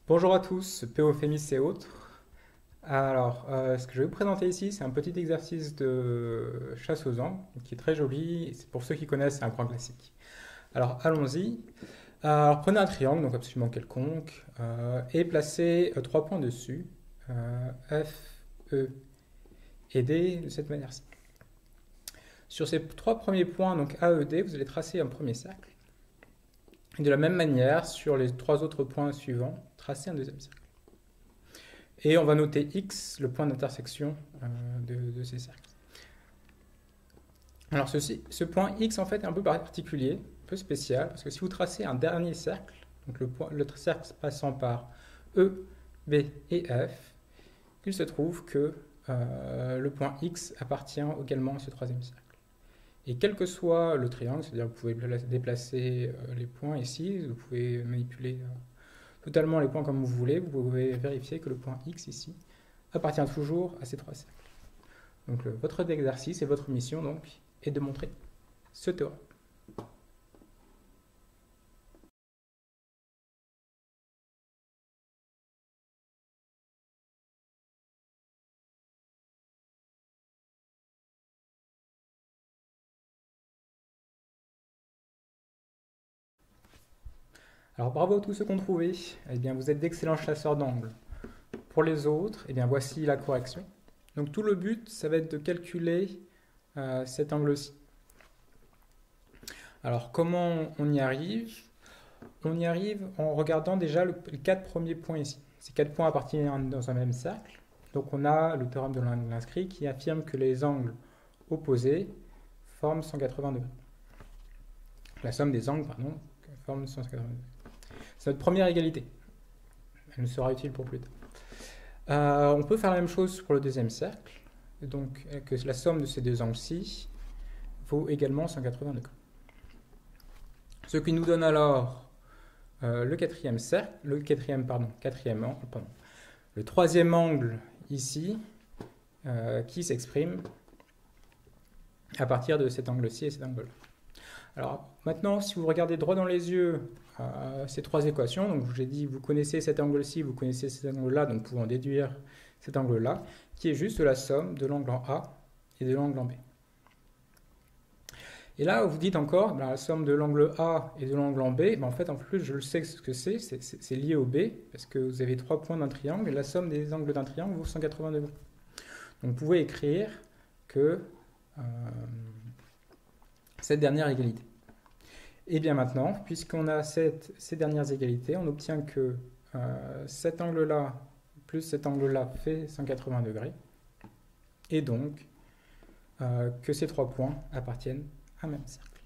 Bonjour à tous, Péophémis et autres. Alors, ce que je vais vous présenter ici, c'est un petit exercice de chasse aux angles qui est très joli. Et pour ceux qui connaissent, c'est un grand classique. Alors, allons-y. Alors, prenez un triangle, donc absolument quelconque, et placez trois points dessus, F, E et D, de cette manière-ci. Sur ces trois premiers points, donc A, E, D, vous allez tracer un premier cercle. Et de la même manière, sur les trois autres points suivants, tracez un deuxième cercle. Et on va noter X, le point d'intersection de ces cercles. Alors ce point X en fait est un peu particulier, un peu spécial, parce que si vous tracez un dernier cercle, donc le cercle passant par E, B et F, il se trouve que le point X appartient également à ce troisième cercle. Et quel que soit le triangle, c'est-à-dire vous pouvez déplacer les points ici, vous pouvez manipuler totalement les points comme vous voulez, vous pouvez vérifier que le point X ici appartient toujours à ces trois cercles. Donc votre exercice et votre mission donc est de montrer ce théorème. Alors bravo à tous ceux qui ont trouvé, eh bien vous êtes d'excellents chasseurs d'angles. Pour les autres, eh bien voici la correction. Donc tout le but, ça va être de calculer cet angle-ci. Alors comment on y arrive? On y arrive en regardant déjà les quatre premiers points ici. Ces quatre points appartiennent dans un même cercle. Donc on a le théorème de l'angle inscrit qui affirme que les angles opposés forment 180 degrés. La somme des angles, pardon, forme 180 degrés. C'est notre première égalité. Elle nous sera utile pour plus tard. On peut faire la même chose pour le deuxième cercle. Donc que la somme de ces deux angles-ci vaut également 180 degrés. Ce qui nous donne alors le troisième angle ici qui s'exprime à partir de cet angle-ci et cet angle-là. Alors maintenant, si vous regardez droit dans les yeux ces trois équations, donc j'ai dit vous connaissez cet angle-ci, vous connaissez cet angle-là, donc nous pouvons déduire cet angle-là, qui est juste la somme de l'angle en A et de l'angle en B. Et là, vous dites encore, la somme de l'angle A et de l'angle en B, en fait, en plus, je le sais ce que c'est lié au B, parce que vous avez trois points d'un triangle, et la somme des angles d'un triangle vaut 180 degrés. Donc vous pouvez écrire que cette dernière égalité. Et bien maintenant, puisqu'on a ces dernières égalités, on obtient que cet angle-là plus cet angle-là fait 180 degrés, et donc que ces trois points appartiennent à un même cercle.